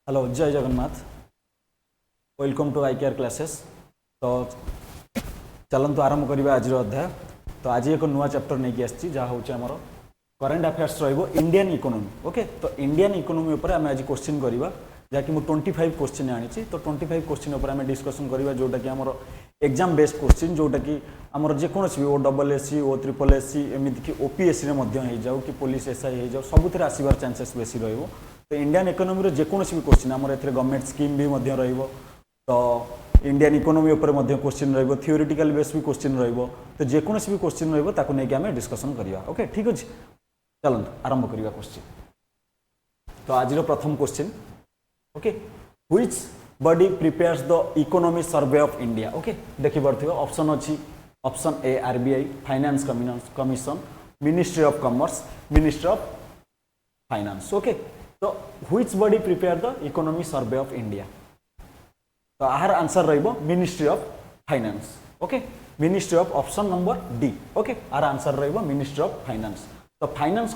Hello जय Jagannath. Welcome to I Care Classes. तो चलतु आरंभ करवा आज अध्याय। तो आज एक नुआ चैप्टर नहीं आसी जहाँ हूँ आमर current affairs Indian economy. Okay, तो इंडियन इकोनॉमी उपर आम आज क्वेश्चन करवा जहाँकि मुझे 25 क्वेश्चन आनी। तो 25 क्वेश्चन उपर आम डिस्कसन करवा जोटा कि आमर एग्जाम बेस्ड क्वेश्चन जोटा कि आमर जेकोसी भी OSSC OSSC एमती कि OPSC हो जाऊ कि पुलिस SI हो जाऊ सबुथ आसबार चांसेस बेसी रही। तो इंडियन इकोनॉमी जेकोसी भी क्वेश्चन आमर ए गवर्नमेंट स्कीम भी रही। तो इंडियन इकोनॉमी उपर क्वेश्चन रही, थियोरिटिकल बेस भी क्वेश्चन रही। तो जेकोसी भी क्वेश्चन रही डिस्कसन करवा। ओके ठीक अच्छे, चलते आरंभ करवा क्वेश्चन। तो आज प्रथम question, okay, which body prepares the economy survey of India. Okay, देखि पारथिबो ऑप्शन अछि option A RBI, finance commission, ministry of commerce, ministry of finance. Okay, तो which body prepare the economy survey of India. तो आहार answer रहिबो ministry of finance. Okay, ministry of option number D. Okay, आर answer रहिबो ministry of finance. तो finance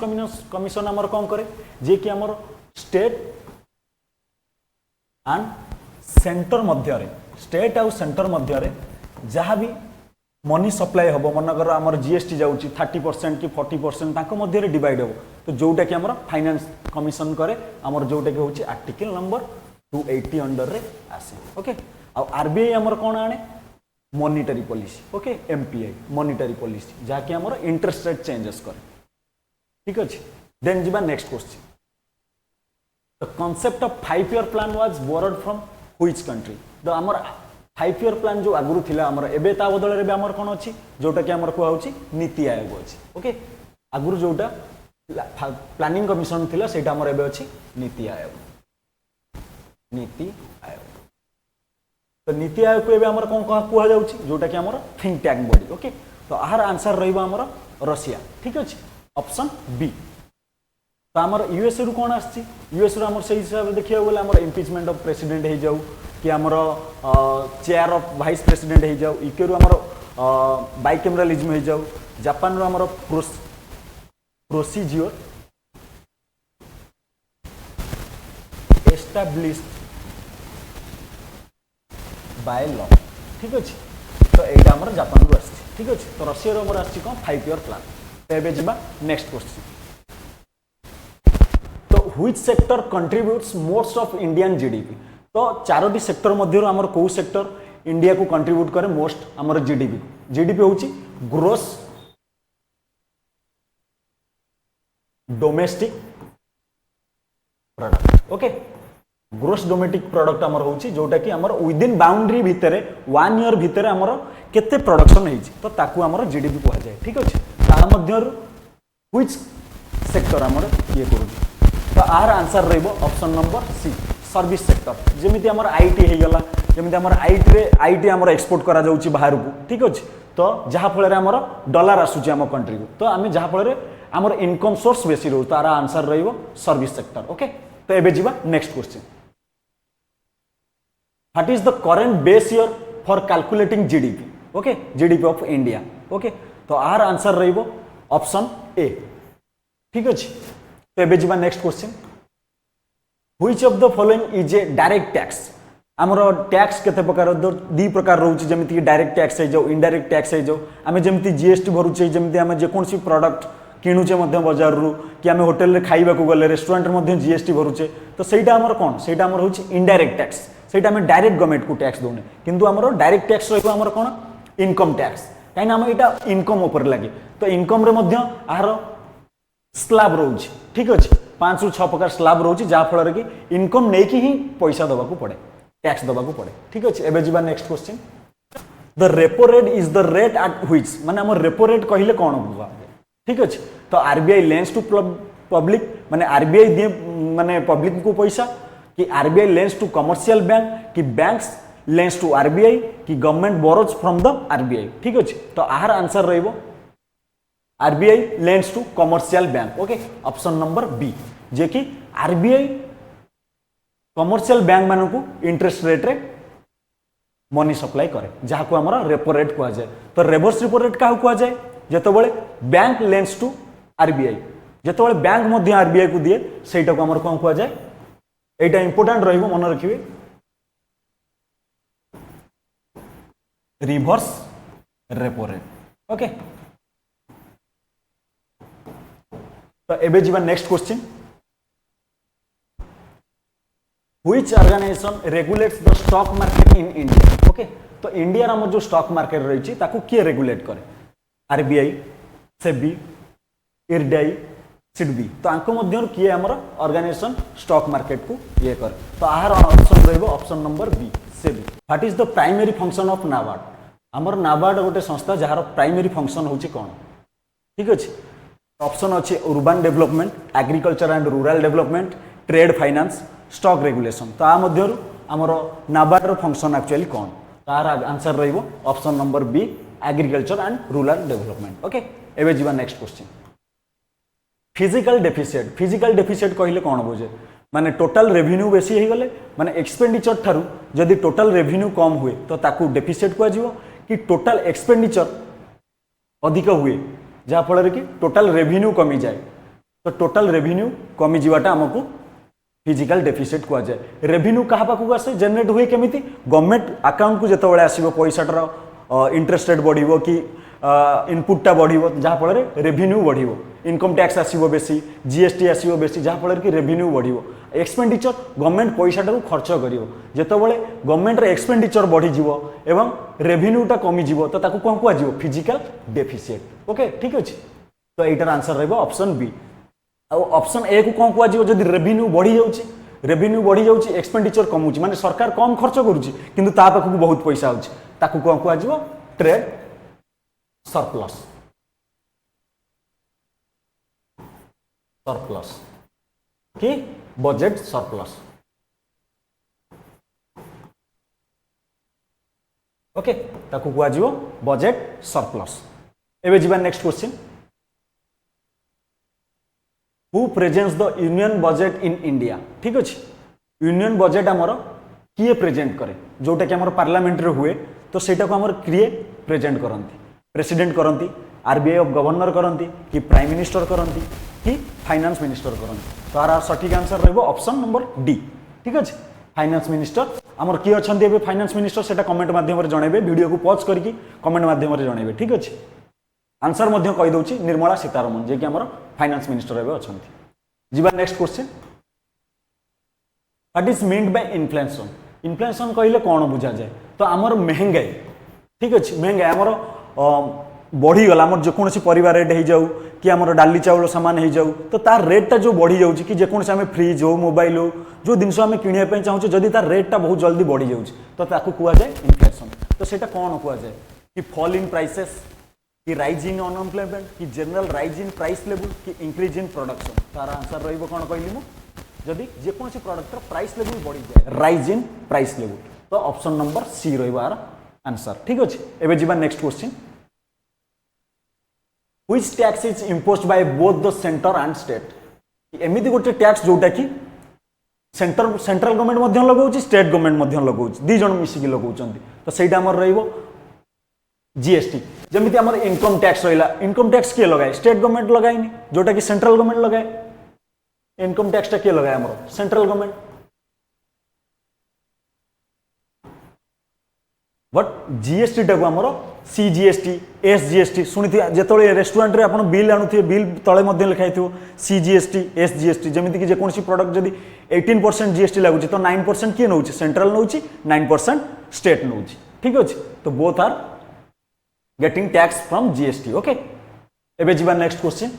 commission आमर कौन करे जे कि आमर state and centre Madhya state आउ सेंटर मध्य जहाँ भी मनी सप्लाई हम मनकर आमर GST जाऊँगी 30% कि 40% तांको मध्य डिवाइड हम। तो जोटा कि आमर फाइनेंस कमीशन करे आमर जोटा कि होची आर्टिकल नंबर 280 अंडर रे आसे। ओके, आ RBI आमर कौन आने monetary policy. Okay, MPI monetary policy जहाँ कि आमर इंटरेस्ट रेट चेंजेस करे। ठीक अच्छे, देन जीवा next question. The concept of 5 year plan was borrowed from which country. तो आमर 5 year प्लान जो आगुरी थिला आमर एबे ता बदल रे आमर कोन अछि जोटा कि आमर को होछि नीति आयोग अछि। ओके, आगुरी जोटा प्लानिंग कमीशन थिला सेटा आमर एबे अछि नीति आयोग। नीति आयोग, तो नीति आयोग को एबे आमर कोन कुआ जाउछि जोटा कि आमर थिंक टैंक बॉडी। ओके, तो आहार आंसर रहिबा आमर रशिया। ठीक अछि, ऑप्शन बी। तो आमर USA रु कौन आछि US रु आमर सही हिसाब से देखिया बोले आमर इम्पीचमेंट ऑफ प्रेसिडेंट हो जाऊ कि आमर चेयर ऑफ वाइस प्रेसिडेंट हो जाऊ, UK रु आमर बाइकैमरालिज्म हो जाऊ, जापान रु आमर प्रोसीजियर एस्टाब्लिश्ड बाय लॉ। ठीक अच्छे, तो यहाँ आमर जापान रु आछि। ठीक अच्छे, तो रशिया रु आमर आछि कौन 5 year प्लान। तो एबे जिबा next question. Which sector contributes most of Indian GDP। तो चारोटी सेक्टर मध्य आमर को सेक्टर इंडिया को कंट्रीब्यूट करे मोस्ट आमर जीडीपी होची gross domestic product. Okay, gross domestic product आमर होची जोटा कि आमर विदिन बाउंड्री भितरे 1 year भितरे आमर केते प्रोडक्शन हेची तो ताकू आमर जीडीपी कहा जाए। ठीक अच्छे, ता मध्य व्हिच सेक्टर आमर ये करूची। तो आर आंसर रहिबो option number C service sector. जेमिति हमर IT हे गला, जेमिति हमर IT हमर एक्सपोर्ट करा जाउची बाहर को। ठीक अछि, तो जहा फळे रे हमर डॉलर आसुची हम कंट्री को, तो आमे जहा फळे रे हमर इनकम सोर्स बेसी रहउ। तो आर आंसर रहिबो सर्विस सेक्टर। ओके, तो एबे जीवा next question. What is the current base year for calculating GDP। Okay, GDP of India. Okay, तो आर आंसर रहिबो ऑप्शन ए। ठीक अछि, तो एबे जीवा next question. Which of the following is a direct tax. आमर टैक्स केते प्रकार दी प्रकार रहउची, जेमिति कि डायरेक्ट टैक्स हे जाऊ, इनडायरेक्ट टैक्स हे जाऊ। आमे जेमिति GST भरुचे, जेमिति आमे जे कोनसी प्रोडक्ट किणुचे मध्य बाजार रु कि आमे होटल रे खाइबा को गले रेस्टोरेंट रे मध्य GST भरुचे। तो सेटा आमर कोन सेटा आमर होची इनडायरेक्ट टैक्स। सेटा आमे डायरेक्ट गवर्नमेंट को टैक्स दोने, किंतु आमर डायरेक्ट टैक्स रहइबो आमर कोन इनकम टैक्स। काइन आमे एटा इनकम ऊपर लागे। तो इनकम रे मध्य आहार स्लैब रोची। ठीक अच्छे, 5 ରୁ 6 प्रकार स्लैब रोची जहाँ फल कि इनकम नहीं कि ही पैसा दबा को पड़े, टैक्स दबा को पड़े। ठीक अच्छे, एबे जीवा next question. The repo rate is the rate at which, माने हमर रेपो रेट कहिले कोन होबा। ठीक अच्छे, तो RBI लेंस टू पब्लिक, माने RBI दिए माने पब्लिक को पैसा कि RBI lends to commercial bank कि बैंक्स लेंस टू RBI कि government borrows from the RBI। ठीक अच्छे, तो आहार आंसर रहिबो RBI lends to commercial bank. Okay, option number B, जे कि RBI कमर्शियल बैंक मान को इंटरेस्ट रेट रे मनी सप्लाई करे जहाँ को आमर रेपो रेट कह जाए। तो रिवर्स रेपो रेट क्या कह जाए जेतेबेले बैंक लेंस टू RBI, जेतेबेले बैंक मध्य RBI को दिए सेटा को आमर कौन कह जाए एटा इंपोर्टेंट रहिबो मन रखिबे रिवर्स रेपो रेट ओके। तो एबे जीवा next question which organisation regulates the stock market in India okay. तो इंडिया रा जो स्टॉक मार्केट रही ताकू किए रेगुलेट करे आरबीआई सेबी इरडीआई सिडबी तो आंको मध्य किए हमर ऑर्गेनाइजेशन स्टॉक मार्केट को ये करे तो आहार ऑप्शन रहइबो option number B SEBI. What is the primary function of NABARD हमर नाबार्ड गोटे संस्था जहार प्राइमरी फंक्शन होची कोन ठीक अछि। ऑप्शन अछि urban development agriculture and rural development trade finance stock regulation तो आ मध्य हमर नाबार्ड रो फंक्शन एक्चुअली कोन तार आंसर रहइबो option number B agriculture and rural development okay. एबे जीवा नेक्स्ट क्वेश्चन फिजिकल डेफिसिट कहले कौन बुझे माने टोटल रेवेन्यू बेसी हो गले माने एक्सपेंडिचर ठारू जदि टोटल रेवेन्यू कम हुए तो ताकू डेफिसिट कह जिवो कि टोटल एक्सपेंडिचर अधिक हुए जहाँ फल कि टोटल रेवेन्यू कमी जाए तो टोटल रेवेन्यू कमी जीवाटा हमको फिजिकल डेफिसिट कह जाए। रेवेन्यू कहा पाखु आसे जनरेट हुए केमिति गवर्नमेंट अकाउंट को जेतबेले आसीबो पैसाटर इंटरेस्ट रेट बढ़िबो कि इनपुटटा बढ़िबो जहाँ फल रेवेन्यू बढ़िबो इनकम टैक्स आसीबो बेसी जीएसटी आसीबो बेसी जहाँ फल कि रेवेन्यू बढ़िबो एक्सपेंडिचर गवर्नमेंट पैसाटा खर्च करिवो जेतबेले गवर्नमेंट रे एक्सपेंडिचर बढ़ी जिवो एवं रेवेन्यूटा कमी जिवो तो ताकू कोन कुआ जिवो फिजिकल डेफिसिट ओके ठीक अछि। तो एटार आंसर रहइबो ऑप्शन बी ऑप्शन ए को कोन कुआ जिवो जदि रेवेन्यू बढ़ी जाउची एक्सपेंडिचर कमुची माने सरकार कम खर्च करूची किंतु ता पाखु बहुत पैसा आउची ताकू कोन कुआ जिवो ट्रेड सरप्लस कि बजेट सरप्लस ओके ताकू कुआ जिवो बजेट सरप्लस। एबे जीवा next question who presents the union budget in India ठीक अछि। यूनियन बजेट हमर किए प्रेजेंट करे जोटा कि हमर पार्लियामेंट रे हुए तो सेटा को हमर किए प्रेजेंट करंती प्रेसिडेंट करंती आरबीआई ऑफ गवर्नर करंती कि प्राइम मिनिस्टर करंती कि फाइनेंस मिनिस्टर करंती तो आर सठिक आंसर रहइबो ऑप्शन नंबर डी ठीक अछि। फाइनेंस मिनिस्टर हमर किए अछंती एबे फाइनेंस मिनिस्टर सेटा कमेंट माध्यम रे जणेबे वीडियो को पॉज करके कमेंट माध्यम रे जणेबे ठीक अछि। आंसर मध्य कहि दउची निर्मला सीतारमण जे कि हमर फाइनेंस मिनिस्टर एबे अछंती। जीवा next question what is meant by inflation inflation कहले कोन बुझा जाए तो हमर महंगाई ठीक अछि महंगाई हमर बढ़ी गला हमर जेकोसी परिवार रेट हो जाऊ कि हमर डाली चाउल सामान हो जाऊ तो तार रेटटा जो बढ़ी जाउची कि जेकोसी आमे फ्रिज हो मोबाइल हो जो जिनस आमे किनिया पे चाहूँ जदि तार रेटटा बहुत जल्दी बढ़ी जाउची तो ताकू कुआ जाए इन्फ्लेशन तो सेटा कोन कुआ जाए कि फॉल इन प्राइसेस कि राइज इन अनएम्प्लॉयमेंट कि general rise in price level कि इंक्रीज इन प्रोडक्शन तार आंसर रहिबो कोन कहली मु जदि जेकोसी प्रोडक्ट प्राइस लेवल बढ़ी जाए राइज इन प्राइस लेवल तो ऑप्शन नंबर सी रहिबो आर आंसर ठीक अछि। एबे जीवा next question which tax is imposed by both the centre and state एमिति गोटे टैक्स जोटा कि सेंट्रल गवर्नमेंट मध्य लगाउची स्टेट गवर्नमेंट मध्य लगाउची दी जण मिसिकी लगाउचंती तो सेटा हमर रहिबो जीएसटी जमिति हमर इनकम टैक्स रहिला इनकम टैक्स के लगाए स्टेट गवर्नमेंट लगाइनी जोटा कि सेंट्रल गवर्नमेंट लगाए इनकम टैक्स टा के लगाए हमर सेंट्रल गवर्नमेंट बट जीएसटी टाको हमर सीजीएसटी एसजीएसटी शुणी जिते रेस्टोरेंट रे आपण बिल आणुथे बिल तले मध्य लिखाई थो सीजीएसटी एसजीएसटी जमिति कि जेकोसी प्रोडक्ट जदि 18% जीएसटी लागुची तो 9% किए नउची सेंट्रल नउची 9% स्टेट नउची ठीक अछि तो both are getting tax from GST okay. एबे जीवा next question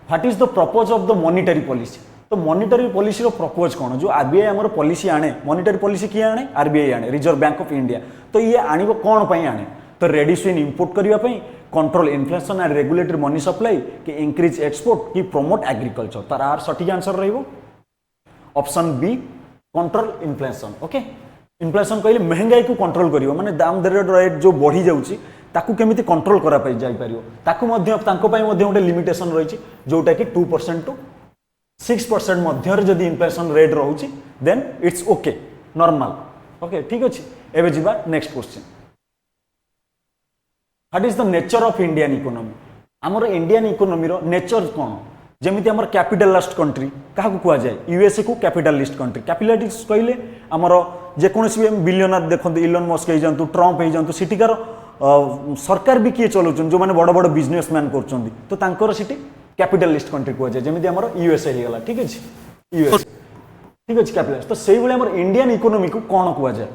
what is the purpose of the monetary policy तो मॉनिटरी पॉलिसी रो पर्पज कोन जो आरबीआई हमर पॉलिसी आणे मॉनिटरी पॉलिसी किए आणे आरबीआई आणे रिजर्व बैंक ऑफ इंडिया तो ये आनिबो कोन पई आणे तो रेडिशन इंपोर्ट करिया पई control inflation and regulatory money supply कि इंक्रीज एक्सपोर्ट कि प्रमोट एग्रीकल्चर तार आर सठिक आंसर रहिबो option B control inflation okay. Inflation कहले महंगाई को कंट्रोल करियो माने दाम दर रेट जो बढ़ी जाउची ताकू केमिति कंट्रोल करा पई जाई परियो ताकू मध्य तांको पई मध्य गोटे लिमिटेशन रहिची जोटा कि 2% टू 6% मध्य जदि इन्फ्लेशन रेट रहउची then it's okay normal okay ठीक अछि। एबे जीवा next question what is the nature of Indian economy आमर इंडियन इकोनॉमी रो नेचर कोन जमीती आमर कैपिटलिस्ट कंट्री क्या कह जाए यूएसए को कैपिटलिस्ट कंट्री कैपिटलिस्ट कहले आमर जेकोसी भी बिलियनर देखो इलोन मस्क हो जातु ट्रंप हो जातु सिटिकार सरकार भी किए चलाउछन जो माने बड़ बड़ बिजनेसमैन करछन तो तांकर सिटी कैपिटलिस्ट कंट्री कह जाए जमीती आमर यूएसए हो गला ठीक अछि यूएस ठीक अछि कैपिटलिस्ट तो सेही भली आमर इंडियन इकोनॉमी को कोन कह जाए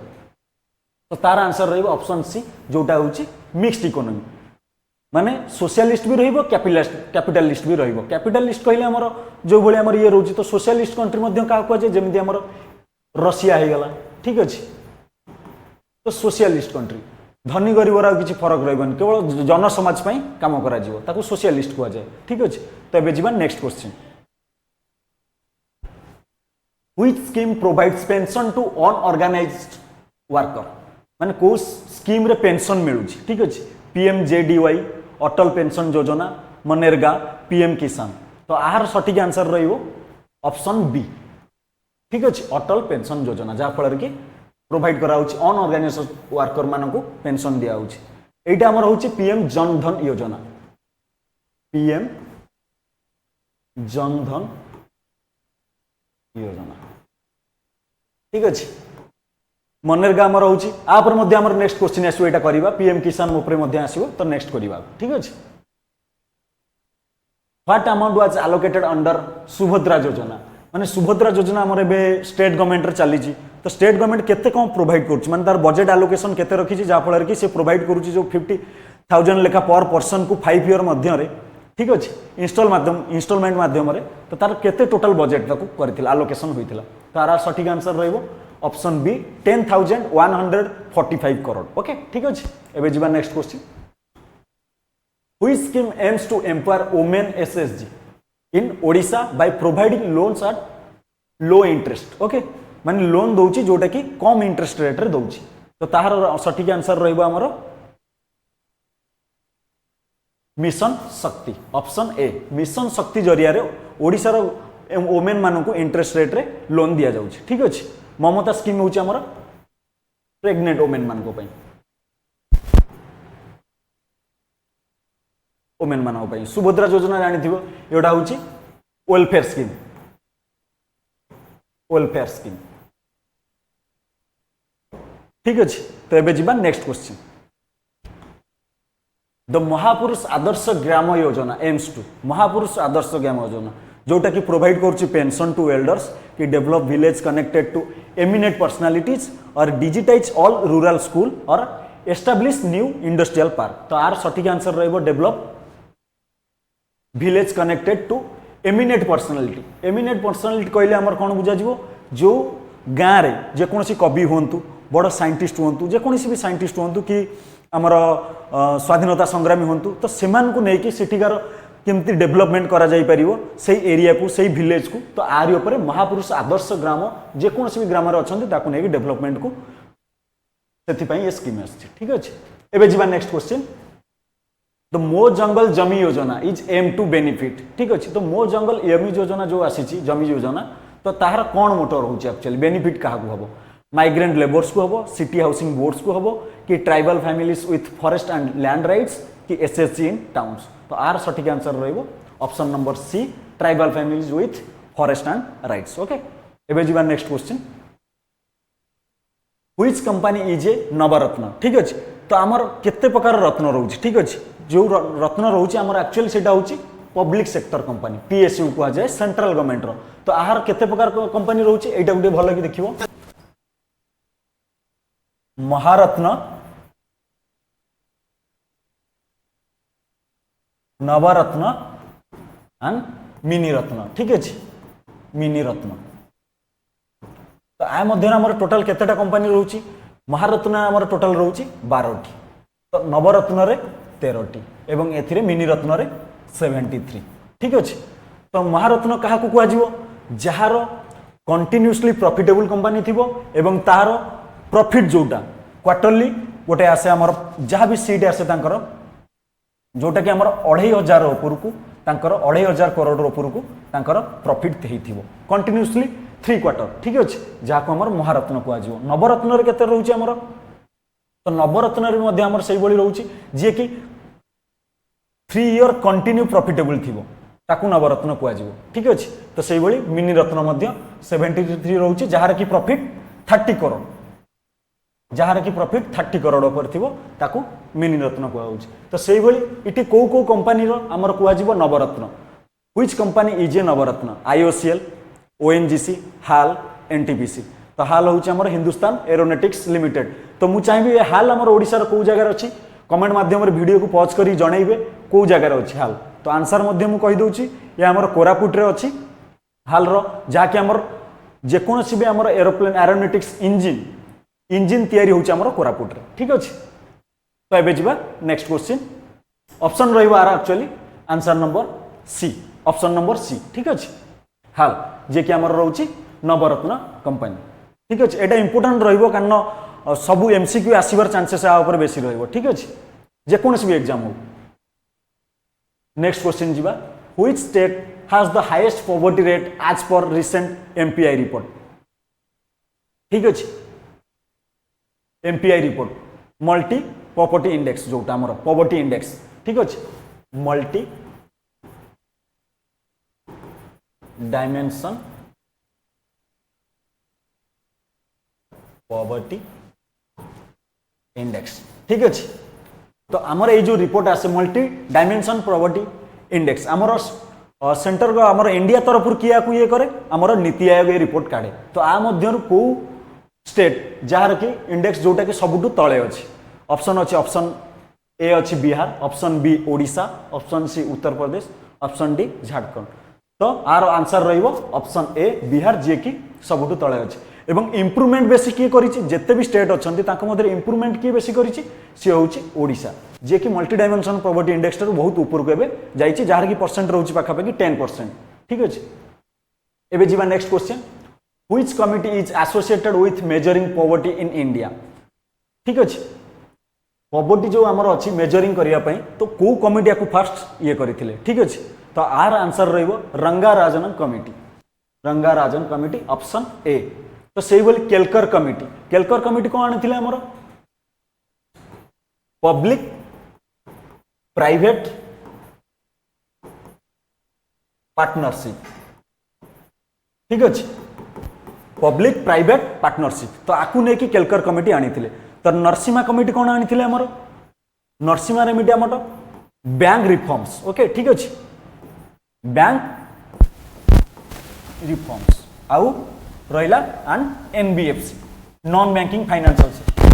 तो तार आंसर रहइबो ऑप्शन सी जोटा होची मिक्स्ड इकोनॉमी माने सोशलिस्ट भी रहिबो कैपिटलिस्ट भी रहिबो कैपिटलिस्ट कहले हमर जो भली हमर ये रहउची तो सोशलिस्ट कंट्री मध्ये का कह जाए जमीती हमर रशिया हो गला ठीक अछि तो सोशलिस्ट कंट्री धनी गरीबर किसी फरक रही केवल जन समाज पाई काम करा जिवो ताको सोशलिस्ट कह जाए ठीक अछि तो एबे जीवा next question which scheme provides pension to unorganised worker माने को स्कीम रे पेंशन मिलुची ठीक अछि पीएमजेडीवाई अटल पेंशन योजना मनरेगा पीएम किसान तो आहार सठिक आंसर रहिबो ऑप्शन बी ठीक अछि अटल पेंशन योजना जा फल कि प्रोवाइड करा होची अनऑर्गेनाइज्ड वर्कर मानकु पेंशन दिया होची एटा हमर होची पीएम जन धन योजना पीएम जन धन योजना ठीक अछि मनरेगा हमर होची आ पर मध्ये हमर नेक्स्ट क्वेश्चन आसो एटा करिबा पीएम किसान ऊपर मध्ये आसीबो तो नेक्स्ट करिबा ठीक अछि what amount was allocated under Subhadra योजना माने सुभद्रा योजना हमर बे स्टेट गवर्नमेंट रे चली छी तो स्टेट गवर्नमेंट केते कम प्रोवाइड करछि माने तार बजेट एलोकेशन केते रखी छी जा फल कि से प्रोवाइड करूछि जो 50,000 लेखा पर पर्सन को 5 ईयर मध्य रे ठीक अछि इंस्टॉलमेंट माध्यम रे तो तार केते टोटल बजेट ताको करथिला एलोकेशन होइथिला तार सठिक आंसर रहइबो ऑप्शन बी 10,145 करोड़ ओके ठीक अछि एबे जीवा next question which scheme aims to empower women SSG in Odisha by providing loans at low interest okay माने लोन दउची जोटा कि कम इंटरेस्ट रेट रे दउची तो ताहार सठिक आंसर रहइबो हमरो मिशन शक्ति ऑप्शन ए मिशन शक्ति जरिया रे ओडिशा रो वुमेन मानन को इंटरेस्ट रेट रे लोन दिया जाउची ठीक अछि ममता स्कीम होची हमर प्रेग्नेंट वुमेन मान को पई वुमेन मान को पई सुभद्रा योजना जानि थिबो एडा होची वेलफेयर स्कीम ठीक अछि तो एबे जीवा नेक्स्ट क्वेश्चन द महापुरुष आदर्श ग्राम योजना एम्स टू महापुरुष आदर्श ग्राम योजना जोटा कि प्रोवाइड करछि पेंशन टू एल्डर्स कि develop village connected to eminent personalities और डिजिटाइज ऑल रूरल स्कूल और एस्टैब्लिश न्यू इंडस्ट्रियल पार्क तो आर सठिक आंसर रहइबो develop village connected to eminent personality कहले हमर कोन बुझा जिवो जो गाँ रे जे कोनसी कवि होंतु बड़ साइंटिस्ट होंतु जे कोनसी भी साइंटिस्ट होंतु कि हमर स्वाधीनता संग्रामी होंतु तो सेमान को नेकी सिटीकार केमती डेवलपमेंट करा जाई परिवो सेही एरिया को सेही विलेज को तो आरि ऊपर महापुरुष आदर्श ग्राम जे कोनसी भी ग्राम रे अछंती ताकू नेकी डेवलपमेंट को सेति पई ये स्कीम आछि ठीक अछि एबे जीवा नेक्स्ट क्वेश्चन द मो जंगल जमी योजना इज एम टू बेनिफिट ठीक अछि तो मो जंगल यमी योजना जो आसी जमी योजना तो ताहार कोन मोटर होछि एक्चुअली बेनिफिट काहा को हबो माइग्रेंट लेबर्स को हबो सिटी हाउसिंग बोर्ड्स को हबो कि tribal families with forest and land rights कि एसएसजी इन टाउन्स तो आर सठिक आंसर रहइबो option number C tribal families with forest and rights okay एबे जीवा next question which company is a Navratna ठीक अछि तो हमर केते प्रकार रत्न रहउछि ठीक अछि जो रत्न रहउछि हमर एक्चुअली सेटा होछि पब्लिक सेक्टर कंपनी पीएसयू को जाय सेंट्रल गवर्नमेंट रो तो आहार केते प्रकार कंपनी रहउछि एटा गुटे भलो कि देखिबो महारत्न नवरत्न एंड मिनी रत्न ठीक अछि मिनी रत्न तो आ मध्य हमर टोटल केतेटा कंपनी रहउछि महारत्न हमर टोटल रहउछि 12टी तो नवरत्न रे 13टी एवं एथिरे मिनी रत्न रे 73 ठीक अछि तो महारत्न काहा को कुआजिवो जहार कंटिन्यूअसली प्रॉफिटेबल कंपनी थिबो एवं तार प्रॉफिट जोटा क्वार्टरली गोटे आसे हमर जहाँ भी सीट आसे तांकर जोटा कि हमर 2500 ऊपर को तांकर 2500 करोड़ ऊपर को तांकर प्रॉफिट हेइथिबो कंटिन्यूअसली 3 क्वार्टर ठीक अछि जहाँ को हमर महारत्न कुआजिवो नवरत्न रे केते रहउछि हमर तो नवरत्न रे मध्ये हमर सेही बळी रहउछि जे कि 3 ईयर कंटिन्यू प्रॉफिटेबल थिबो ताकू नवरत्न कुआजिबो ठीक अछि तो सेही भली मिनी रत्न मध्य 73 रहउची जहार की प्रॉफिट 30 करोड़ जहार की प्रॉफिट 30 करोड़ पर थिबो ताकू मिनी रत्न कुआउची तो सेही भली इटी को कंपनी रो हमर कुआजिबो Navratna which company is a Navratna IOCL ONGC हाल NTPC तो हाल होची हमर हिंदुस्तान एरोनॉटिक्स लिमिटेड तो मु चाहबी ए हाल हमर ओडिसा रो को जगह अछि कमेंट माध्यम रे वीडियो को पॉज करी जणैबे को जगह रे अछि हाल तो आंसर मध्य मु कहि दउची ये हमर कोरापुट रे अछि हाल रो जाके हमर जे कोनोसी भी हमर एरोप्लेन एरोनॉटिक्स इंजिन तयारी होची हमर कोरापुट रे ठीक अछि तो एबे जिबा नेक्स्ट क्वेश्चन ऑप्शन रहइबो आर actually answer number C option number C ठीक अछि हाल जे कि हमर रहउची नवरत्न कंपनी ठीक अछि एटा इंपोर्टेंट रहइबो कारण सबु MCQ आसीबार चांसेस आ ऊपर बेसी रहइबो ठीक अछि जे कोनोसी भी एग्जाम हो नेक्स्ट क्वेश्चन जीवा which state has the highest poverty rate as per recent MPI report ठीक अछि MPI report multi poverty index जोटा हमर पॉवर्टी इंडेक्स ठीक अछि मल्टी डायमेंशन पॉवर्टी इंडेक्स ठीक अछि तो आमर ये जो रिपोर्ट आसे मल्टी डायमेंशन पॉवर्टी इंडेक्स आमर सेंटर को आमर इंडिया तरफ किया को ये करे आमर नीति आयोग ये रिपोर्ट काढे तो आ मध्यरु को स्टेट जहार की इंडेक्स जोटा की सबुटु तळे अछि ऑप्शन अछि ऑप्शन ए अछि Bihar option B Odisha option C Uttar Pradesh option D Jharkhand तो आर आंसर रहिबो ऑप्शन ए बिहार जे की सबुटु तळे अछि एवं इंप्रूवमेंट बेसी किए करिछि जेते भी स्टेट अछंती ताको मध्ये इंप्रूवमेंट किए बेसी करिछि से होछि ओडिशा जे कि मल्टी डायमेंशन पॉवर्टी इंडेक्स रो बहुत ऊपर को एबे जाइछि जहार की परसेंट रहउछि पाखा पाखी 10% ठीक अछि एबे जीवा next question which committee is associated with measuring poverty in India ठीक अछि पॉवर्टी जो हमर अछि मेजरिंग करिया पई तो को कमिटी को फर्स्ट ये करिथिले ठीक अछि तो आर आंसर रहइबो रंगाराजन कमिटी ऑप्शन ए तो सेही बोली केलकर कमिटी कोन आनिथिले हमर पब्लिक प्राइवेट पार्टनरशिप ठीक अछि पब्लिक प्राइवेट पार्टनरशिप तो आकु ने कि केलकर कमिटी आनिथिले तो नरसिम्हा कमिटी कोन आनिथिले हमर नरसिम्हा रेमिडी हमर बैंक रिफॉर्म्स ओके ठीक अछि बैंक रिफॉर्म्स आउ रहिला and NBFC non banking financial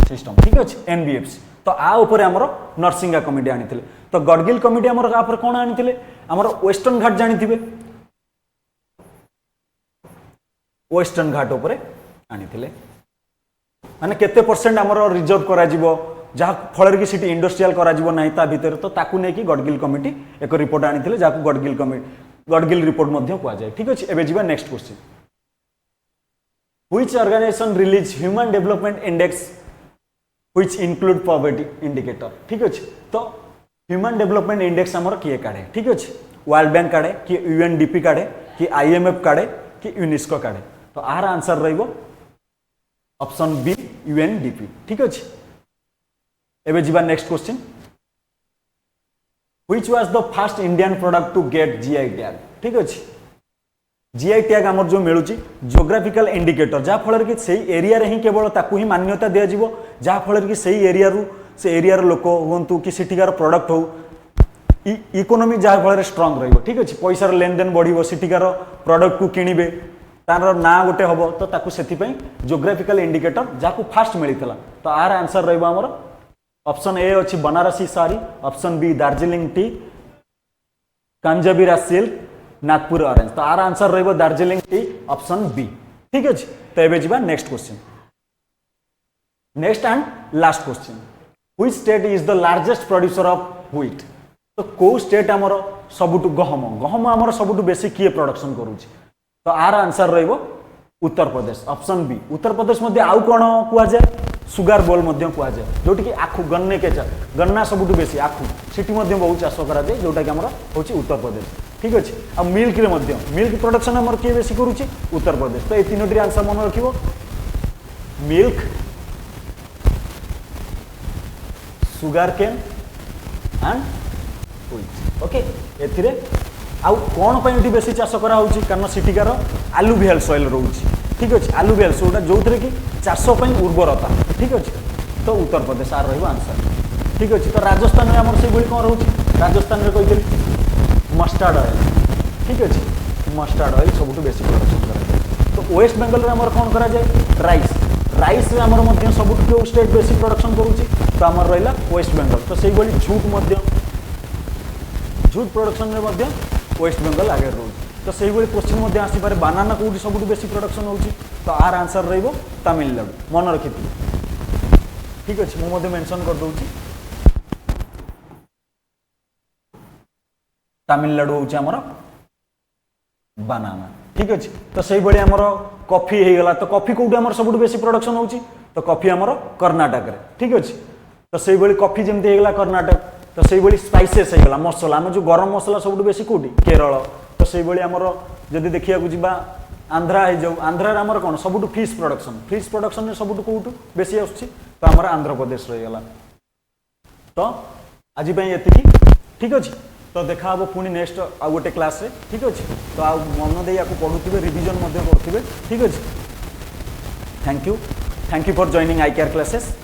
system ठीक अछि NBFC तो आ ऊपर हमर नरसिंगा कमिटी आनिथिले तो गडगिल कमिटी हमर का पर कोन आनिथिले हमर वेस्टर्न घाट जानिथिबे वेस्टर्न घाट ऊपर आनिथिले माने केते परसेंट हमर रिजर्व करा जिवो जहा फलर की सिटी इंडस्ट्रियल करा जिवो नाही ता भीतर तो ताकू ने कि गडगिल कमिटी एक रिपोर्ट आनिथिले जाकू गडगिल रिपोर्ट मध्ये कुआ जाय ठीक अछि एबे जिबा next question which organisation release human development index which include poverty indicator ठीक अछि तो ह्यूमन डेवलपमेंट इंडेक्स हमर किए काढे ठीक अछि वर्ल्ड बैंक काढे कि UNDP काढे कि IMF काढे कि यूनेस्को काढे तो आर आंसर रहइबो ऑप्शन बी UNDP ठीक अछि एबे जिबा next question which was the first Indian product to get GI tag ठीक अछि GI टैग हमर जो मिलुची जियोग्राफिकल इंडिकेटर जा फलर कि सेही एरिया रे ही केवल ताकू ही मान्यता दिया जिवो जा फलर कि सेही एरिया रु से एरिया रो लोक होंतु कि सिटीकार प्रोडक्ट हो इकोनॉमी जा फलर स्ट्रांग रहइबो ठीक अछि पैसा रो लेन देन बढ़िबो सिटीकार प्रोडक्ट को किनिबे तार ना गोटे हबो तो ताकू सेति पई जियोग्राफिकल इंडिकेटर जाकू फास्ट मिलितला तो आर आंसर रहइबो हमर ऑप्शन ए अछि Banarasi sari option B Darjeeling tea Kanjeevaram silk Nagpur orange तो आर आंसर रहइबो दार्जिलिंग टी ऑप्शन बी ठीक अछि तो एबे जिबा next question next and last question which state is the largest producer of wheat तो को स्टेट हमर सबुटु गहम हमर सबुटु बेसी किए प्रोडक्शन करूची तो आर आंसर रहइबो उत्तर प्रदेश ऑप्शन बी उत्तर प्रदेश मध्ये आउ कोन कुआ जाय सुगार बोल मध्ये कुआ जाय जोटी कि आखु गन्ने के गन्ना सबुटु बेसी आखु सिटी मध्ये बहुत चाष करा जाय जोटा कि हमर होची उत्तर प्रदेश ठीक अछि आ मिल्क रे मध्ये मिल्क प्रोडक्शन हमर के बेसी करूची उत्तर प्रदेश तो ए तीनोटी आंसर मन रखिबो milk sugarcane and wheat okay एथिरे आउ कौन पे ये बेसी चाष करा कारण सिटिकार आलुभियल सॉइल रोचे ठीक अच्छे आलुभियल सोटा जो थे कि चाषपाई उर्वरता ठीक अच्छे तो उत्तर प्रदेश आर आंसर ठीक अच्छे तो राजस्थान में आम से कौन रोचे राजस्थान में कही मस्टार्ड ऑयल ठीक अच्छे मस्टार्ड ऑयल सब बेसी प्रोडक्शन कराए तो वेस्ट बेंगल में आम कौन कराए राइस राइस आमर सब जो स्टेट बेसी प्रोडक्शन करुच्ची तो आम रहा वेस्ट बेंगल तो से झूट प्रोडक्शन में वेस्ट बेंगल आगे रोचे तो से क्वेश्चन आसपे बानाना कौटी सब बेसी प्रोडक्शन होची तो आर आंसर तमिलनाडु मन रखी ठीक अच्छे मुझे मेंशन कर दूची तमिलनाडु हूँ आमर बानाना ठीक अच्छे तो से आमर कॉफी हो गला तो कॉफी कौटी आमर सब बेसी प्रोडक्शन होची तो कॉफी आमर कर्णाटक रे ठीक अच्छे तो से कॉफी जमती होगा कर्णाटक तो से स्पाइसेस होगा मसला आम जो गरम मसला सब बेसी कौटी केरल तो से आमर जदि देखा जा आंध्रा हो जाऊ आंध्र आमर कौन सब फिश प्रोडक्शन में सब कौटू बेसी आसुच्छी तो आमर आंध्र प्रदेश रहीगला तो आज ये ठीक अच्छे तो देखा हम पुणी नेक्स्ट आउ गोटे क्लास रे ठीक अच्छे तो आ मन दे या पढ़ुवे रिविजन करुवे ठीक अच्छे thank you for joining I Care classes.